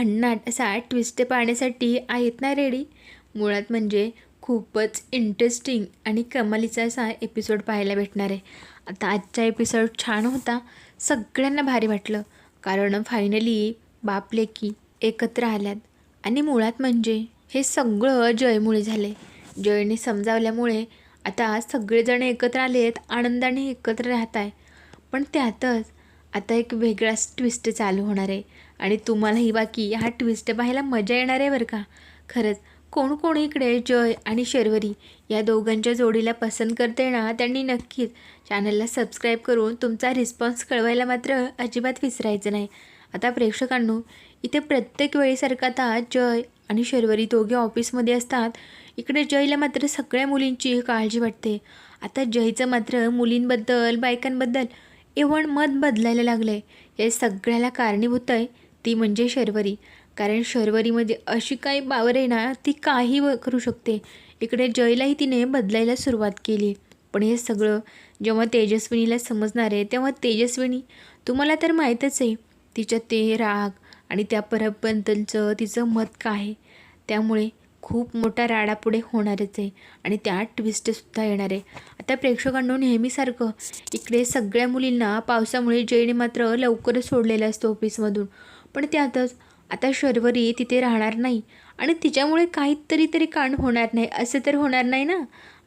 भन्नाट असा ट्विस्ट पाहण्यासाठी आहेत ना रेडी? मुळात म्हणजे खूपच इंटरेस्टिंग आणि कमालीचा असा एपिसोड पाहायला भेटणार आहे. आता आजचा एपिसोड छान होता, सगळ्यांना भारी वाटलं. कारण फायनली बाप लेकी एकत्र आल्यात. आणि मुळात म्हणजे हे सगळं जयमुळे झाले. जयने समजावल्यामुळे आता सगळेजण एकत्र आलेत, आनंदाने एकत्र राहत आहे. पण त्यातच आता एक वेगळाच ट्विस्ट चालू होणार आहे. आणि तुम्हालाही बाकी हा ट्विस्ट पाहायला मजा येणार आहे बरं का. खरंच कोण कोण इकडे जय आणि शर्वरी या दोघांच्या जोडीला पसंत करते ना, त्यांनी नक्कीच चॅनलला सबस्क्राईब करून तुमचा रिस्पॉन्स कळवायला मात्र अजिबात विसरायचं नाही. आता प्रेक्षकांनो, इथे प्रत्येक वेळेसारखं आता जय आणि शर्वरी दोघे ऑफिसमध्ये असतात. इकडे जयला मात्र सगळ्या मुलींची काळजी वाटते. आता जयचं मात्र मुलींबद्दल, बायकांबद्दल इव्हन मत बदलायला लागलं आहे. हे सगळ्याला कारणीभूत आहे ती म्हणजे शर्वरी. कारण शर्वरीमध्ये अशी काही पावर आहे ना, ती काही करू शकते. इकडे जयलाही तिने बदलायला सुरुवात केली. पण हे सगळं जेव्हा तेजस्विनीला समजणार आहे, तेव्हा तेजस्विनी, तुम्हाला तर माहीतच आहे तिच्या ते राग आणि त्या परबद्दलचं तिचं मत काय आहे. त्यामुळे खूप मोठा राडा पुढे होणारच आहे आणि त्यात ट्विस्टसुद्धा येणार आहे. आता प्रेक्षकांनो, नेहमीसारखं इकडे सगळ्या मुलींना पावसामुळे जयने मात्र लवकरच सोडलेलं असतं ऑफिसमधून. पण त्यातच आता शर्वरी तिथे राहणार नाही आणि तिच्यामुळे काहीतरी कांड होणार नाही असं तर होणार नाही ना.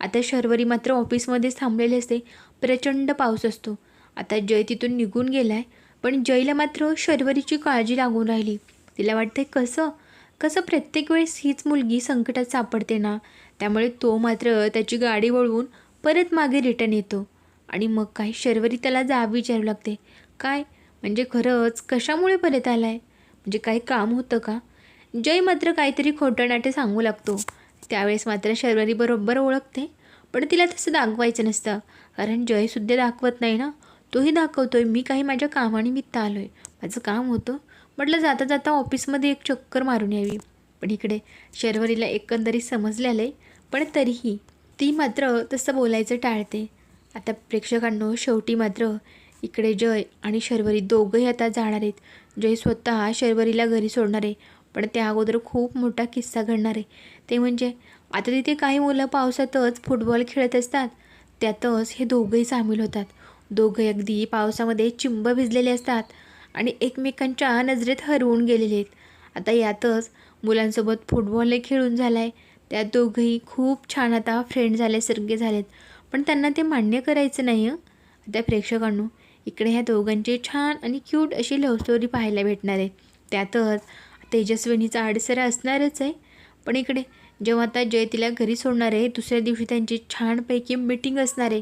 आता शर्वरी मात्र ऑफिसमध्येच थांबलेले असते. प्रचंड पाऊस असतो. आता जय तिथून निघून गेला आहे, पण जयला मात्र शर्वरीची काळजी लागून राहिली. तिला वाटते कसं प्रत्येक वेळेस हीच मुलगी संकटात सापडते ना. त्यामुळे तो मात्र त्याची गाडी वळवून परत मागे रिटर्न येतो. आणि मग काय, शर्वरी त्याला जाब विचारू लागते. काय म्हणजे खरंच कशामुळे परत आला आहे? म्हणजे काही काम होतं का? जय मात्र काहीतरी खोटं नाटे सांगू लागतो. त्यावेळेस मात्र शर्वरी बरोबर ओळखते, पण तिला तसं दाखवायचं नसतं. कारण जयसुद्धा दाखवत नाही ना, तोही दाखवतोय मी काही माझ्या कामानिमित्त आलो आहे, माझं काम होतं, म्हटलं जाता जाता ऑफिसमध्ये एक चक्कर मारून यावी. पण इकडे शर्वरीला एकंदरीत समजलेलं आहे, पण तरीही ती मात्र तसं बोलायचं टाळते. आता प्रेक्षकांनो, शेवटी मात्र इकडे जय आणि शर्वरी दोघंही आता जाणार आहेत. जय स्वतः शर्वरीला घरी सोडणार आहे, पण त्या अगोदर खूप मोठा किस्सा घडणार आहे. ते म्हणजे आता तिथे काही मुलं पावसातच फुटबॉल खेळत असतात. त्यातच हे दोघंही सामील होतात. दोघंही अगदी पावसामध्ये चिंब भिजलेले असतात आणि एकमेकांच्या नजरेत हरवून गेलेले आहेत. आता यातच मुलांसोबत फुटबॉलही खेळून झाला आहे. त्यात दोघंही खूप छान आता फ्रेंड झाल्यासारखे झालेत. पण त्यांना ते मान्य करायचं नाही हं. त्या प्रेक्षकांनो, इकडे ह्या दोघांची छान आणि क्यूट अशी लव्ह स्टोरी पाहायला भेटणार आहे. त्यातच तेजस्विनीचा आडसरा असणारच आहे. पण इकडे जेव्हा आता जय तिला घरी सोडणार आहे, दुसऱ्या दिवशी त्यांची छानपैकी मीटिंग असणार आहे.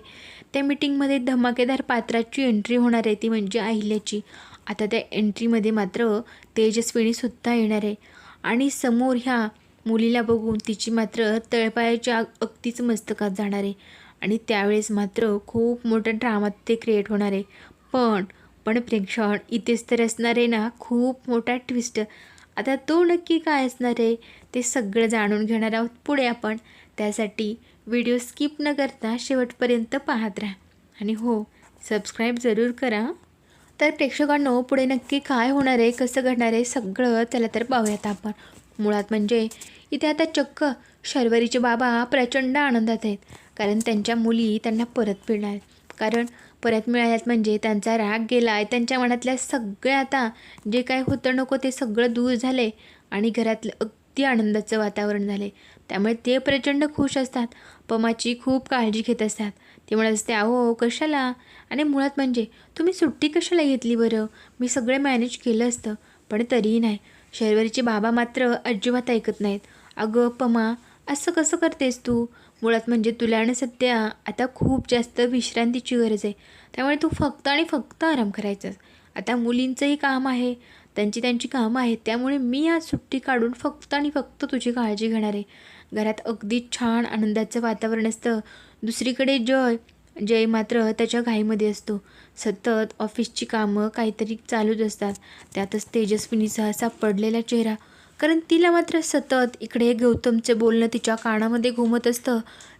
त्या मीटिंगमध्ये धमाकेदार पात्राची एंट्री होणार आहे, ती म्हणजे अहिल्याची. आता त्या एंट्रीमध्ये मात्र तेजस्विनीसुद्धा येणार आहे आणि समोर ह्या मुलीला बघून तिची मात्र तळपायाच्या अगदीच मस्तकात जाणार आहे. आणि त्यावेळेस मात्र खूप मोठा ड्रामा ते क्रिएट होणार आहे. पण प्रेक्षण इथेच तर असणार आहे ना खूप मोठा ट्विस्ट. आता तो नक्की काय असणार आहे ते सगळं जाणून घेणार आहोत पुढे आपण. त्यासाठी व्हिडिओ स्किप न करता शेवटपर्यंत पाहत राहा आणि हो, सबस्क्राईब जरूर करा. तर प्रेक्षकांनो, पुढे नक्की काय होणार आहे, कसं घडणार आहे सगळं त्याला तर पाहूयात आपण. मुळात म्हणजे इथे आता चक्क शर्वरीचे बाबा प्रचंड आनंदात आहेत. कारण त्यांच्या मुली त्यांना परत मिळणार आहेत. कारण परत मिळाल्यात म्हणजे त्यांचा राग गेला आहे. त्यांच्या मनातल्या सगळ्या आता जे काय होतं नको ते सगळं दूर झाले आणि घरातलं अगदी आनंदाचं वातावरण झाले. त्यामुळे ते प्रचंड खुश असतात. पमाची खूप काळजी घेत असतात. ते म्हणत असते, अहो कशाला, आणि मुळात म्हणजे तुम्ही सुट्टी कशाला घेतली बरं, मी सगळं मॅनेज केलं असतं. पण तरीही नाही, शर्वरीचे बाबा मात्र अजिबात ऐकत नाहीत. अगं पमा, असं कसं करतेस तू? मुळात म्हणजे तुला आणि सध्या आता खूप जास्त विश्रांतीची गरज आहे. त्यामुळे तू फक्त आणि फक्त आराम करायचंस. आता मुलींचंही काम आहे, त्यांची कामं आहेत. त्यामुळे मी आज सुट्टी काढून फक्त आणि फक्त तुझी काळजी घेणार आहे. घरात अगदी छान आनंदाचं वातावरण असतं. दुसरीकडे जय मात्र त्याच्या घाईमध्ये असतो. सतत ऑफिसची कामं काहीतरी चालूच असतात. त्यातच तेजस्विनीचा असा पडलेला चेहरा. कारण तिला मात्र सतत इकडे गौतमचं बोलणं तिच्या कानामध्ये घुमत असतं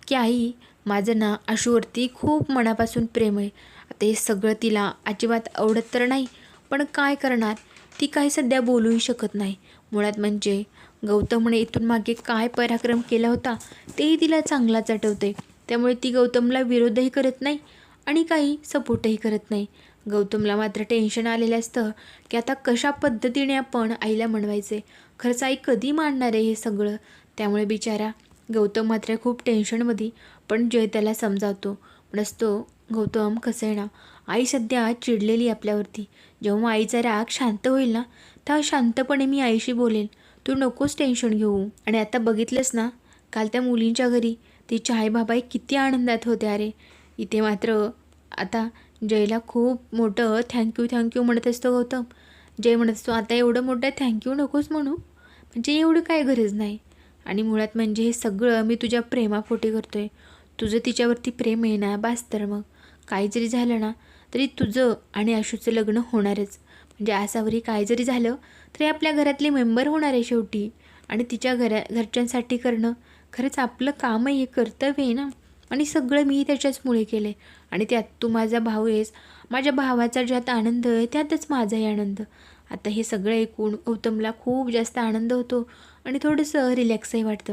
की आई, माझं ना आशूवरती खूप मनापासून प्रेम आहे. आता हे सगळं तिला अजिबात आवडत तर नाही, पण काय करणार, ती काही सध्या बोलूही शकत नाही. मुळात म्हणजे गौतमने इथून मागे काय पराक्रम केला होता तेही तिला चांगलाच आठवते. त्यामुळे ती गौतमला विरोधही करत नाही आणि काही सपोर्टही करत नाही. गौतमला मात्र टेन्शन आलेलं असतं की आता कशा पद्धतीने आपण आईला म्हणवायचे, खरंच आई कधी मानणार आहे हे सगळं. त्यामुळे बिचारा गौतम मात्र खूप टेन्शनमध्ये. पण जय त्याला समजावतो, म्हणतो गौतम कसं आहे ना, आई सध्या चिडलेली आपल्यावरती. जेव्हा आईचा राग शांत होईल ना, तेव्हा शांतपणे मी आईशी बोलेन, तू नकोच टेन्शन घेऊ. आणि आता बघितलंस ना, काल त्या मुलींच्या घरी तिचे आई बाबाही किती आनंदात होते. अरे इथे मात्र आता जयला खूप मोठं थँक्यू म्हणत असतो गौतम. जय म्हणत असतो, आता एवढं मोठं थँक्यू नकोच म्हणू, म्हणजे एवढं काय गरज नाही. आणि मुळात म्हणजे हे सगळं मी तुझ्या प्रेमापोटी करतो आहे. तुझं तिच्यावरती प्रेम आहे ना, बास. तर मग काही जरी झालं ना तरी तुझं आणि आशूचं लग्न होणारच. म्हणजे आसावरी काय जरी झालं तरी आपल्या घरातले मेंबर होणार आहे शेवटी. आणि तिच्या घरच्यांसाठी करणं खरंच आपलं काम आहे, हे कर्तव्य आहे ना. आणि सगळं मी त्याच्याचमुळे केलं आहे. आणि त्यात तू माझा भाऊ आहेस. माझ्या भावाचा ज्यात आनंद आहे त्यातच माझाही आनंद. आता हे सगळं ऐकून गौतमला खूप जास्त आनंद होतो आणि थोडंसं रिलॅक्सही वाटतं.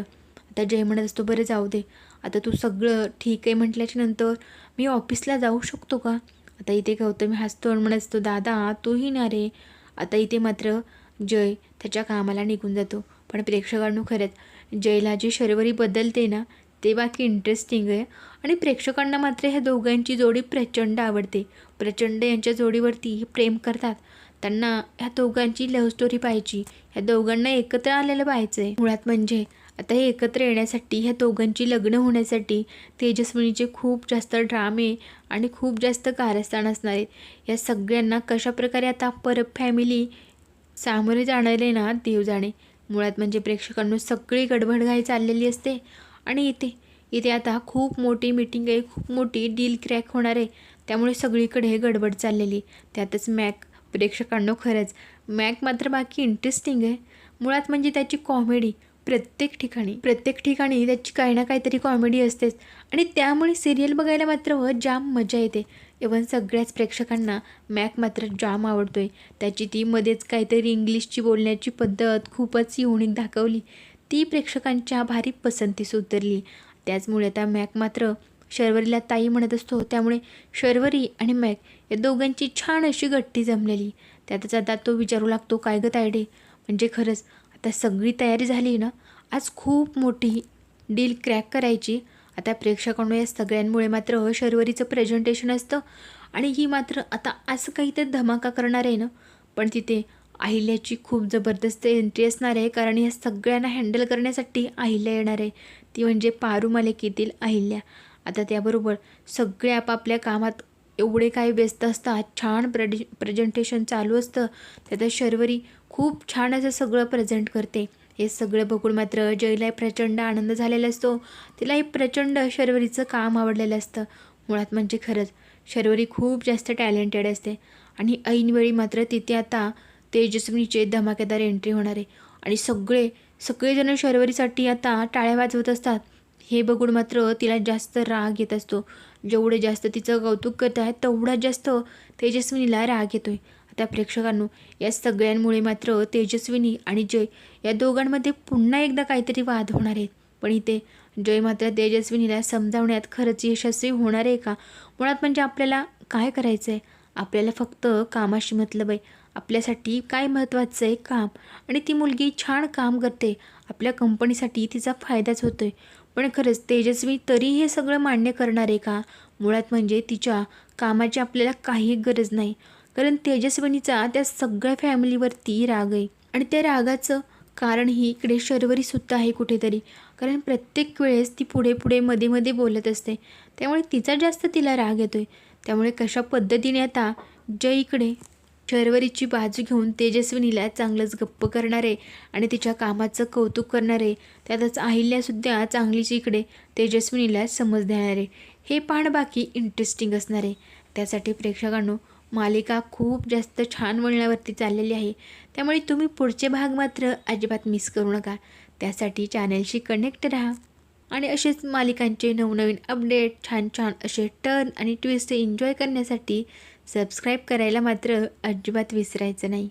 आता जय म्हणत असतो, बरं जाऊ दे, आता तू सगळं ठीक आहे म्हटल्याच्या नंतर मी ऑफिसला जाऊ शकतो का. आता इथे गौतम हसतो आणि म्हणत असतो, दादा तूही ना रे. आता इथे मात्र जय त्याच्या कामाला निघून जातो. पण प्रेक्षकांनो खरंच जयला जे शर्वरी बदलते ना ते बाकी इंटरेस्टिंग आहे. आणि प्रेक्षकांना मात्र ह्या दोघांची जोडी प्रचंड आवडते. प्रचंड यांच्या जोडीवरती प्रेम करतात. त्यांना ह्या दोघांची लव्ह स्टोरी पाहायची, ह्या दोघांना एकत्र आलेलं पाहायचं आहे. मुळात म्हणजे आता हे एकत्र येण्यासाठी, ह्या दोघांची लग्न होण्यासाठी तेजस्विनीचे खूप जास्त ड्रामे आणि खूप जास्त कारस्थान असणार आहेत. या सगळ्यांना कशाप्रकारे आता परत फॅमिली सामोरे जाणारे ना, देव जाणे. मुळात म्हणजे प्रेक्षकांना सगळी गडबडघाई चाललेली असते. आणि इथे आता खूप मोठी मीटिंग आहे, खूप मोठी डील क्रॅक होणार आहे. त्यामुळे सगळीकडे गडबड चाललेली. त्यातच मॅक प्रेक्षकांनो खरंच मॅक मात्र बाकी इंटरेस्टिंग आहे. मुळात म्हणजे त्याची कॉमेडी प्रत्येक ठिकाणी त्याची काही ना काहीतरी कॉमेडी असतेच. आणि त्यामुळे सिरियल बघायला मात्र जाम मजा येते. इव्हन सगळ्याच प्रेक्षकांना मॅक मात्र जाम आवडतोय. त्याची ती मध्येच काहीतरी इंग्लिशची बोलण्याची पद्धत खूपच युनिक दाखवली, ती प्रेक्षकांच्या भारी पसंतीस उतरली. त्याचमुळे आता मॅक मात्र शर्वरीला ताई म्हणत असतो. त्यामुळे शर्वरी आणि मॅक या दोघांची छान अशी गट्टी जमलेली. त्यातच आता तो विचारू लागतो, काय गं तायडे, म्हणजे खरंच आता सगळी तयारी झाली ना, आज खूप मोठी डील क्रॅक करायची. आता प्रेक्षकांना या सगळ्यांमुळे मात्र शर्वरीचं प्रेझेंटेशन असतं आणि ही मात्र आता असं काहीतरी धमाका करणार आहे ना. पण तिथे अहिल्याची खूप जबरदस्त एंट्री असणार आहे, कारण या सगळ्यांना हँडल करण्यासाठी अहिल्या येणार आहे. ती म्हणजे पारू मालिकेतील अहिल्या. आता त्याबरोबर सगळे आपापल्या कामात एवढे काही व्यस्त असतात. छान प्रेझेंटेशन चालू असतं. त्यात शर्वरी खूप छान असं सगळं प्रेझेंट करते. हे सगळं बघून मात्र जयलाही प्रचंड आनंद झालेला असतो. तिलाही प्रचंड शर्वरीचं काम आवडलेलं असतं. मुळात म्हणजे खरंच शर्वरी खूप जास्त टॅलेंटेड असते. आणि ऐनवेळी मात्र तिथे आता तेजस्विनीचे धमाकेदार एंट्री होणार आहे. आणि सगळेजण शर्वरीसाठी आता टाळ्या वाजवत असतात. हे बघून मात्र तिला जास्त राग येत असतो. जेवढे जास्त तिचं कौतुक करत आहे तेवढा जास्त तेजस्विनीला राग येतोय. आता प्रेक्षकांनो या सगळ्यांमुळे मात्र तेजस्विनी आणि जय या दोघांमध्ये पुन्हा एकदा काहीतरी वाद होणार आहेत. पण इथे जय मात्र तेजस्विनीला समजावण्यात खरंच यशस्वी होणार आहे का. मुळात म्हणजे आपल्याला काय करायचं आहे, आपल्याला फक्त कामाशी मतलब आहे. आपल्यासाठी काय महत्त्वाचं आहे, काम. आणि ती मुलगी छान काम करते, आपल्या कंपनीसाठी तिचा फायदाच होतो आहे. पण खरंच तेजस्वी तरी हे सगळं मान्य करणार आहे का. मुळात म्हणजे तिच्या कामाची आपल्याला काही गरज नाही, कारण तेजस्विनीचा त्या सगळ्या फॅमिलीवरती राग आहे. आणि त्या रागाचं कारण ही इकडे शर्वरीसुद्धा आहे कुठेतरी, कारण प्रत्येक वेळेस ती पुढे मध्ये बोलत असते. त्यामुळे तिचा जास्त तिला राग येतो आहे. त्यामुळे कशा पद्धतीने आता जय इकडे शर्वरीची बाजू घेऊन तेजस्विनीला चांगलंच गप्प करणार आहे आणि तिच्या कामाचं कौतुक करणार आहे. त्यातच अहिल्यासुद्धा चांगलीच इकडे तेजस्विनीला समज देणार आहे. हे पाहणं बाकी इंटरेस्टिंग असणार आहे. त्यासाठी प्रेक्षकांनो मालिका खूप जास्त छान वळणावरती चाललेली आहे. त्यामुळे तुम्ही पुढचे भाग मात्र अजिबात मिस करू नका. त्यासाठी चॅनलशी कनेक्ट राहा आणि असेच मालिकांचे नवनवीन अपडेट, छान असे टर्न आणि ट्विस्ट एन्जॉय करण्यासाठी सबस्क्राईब करायला मात्र अजिबात विसरायचं नाही.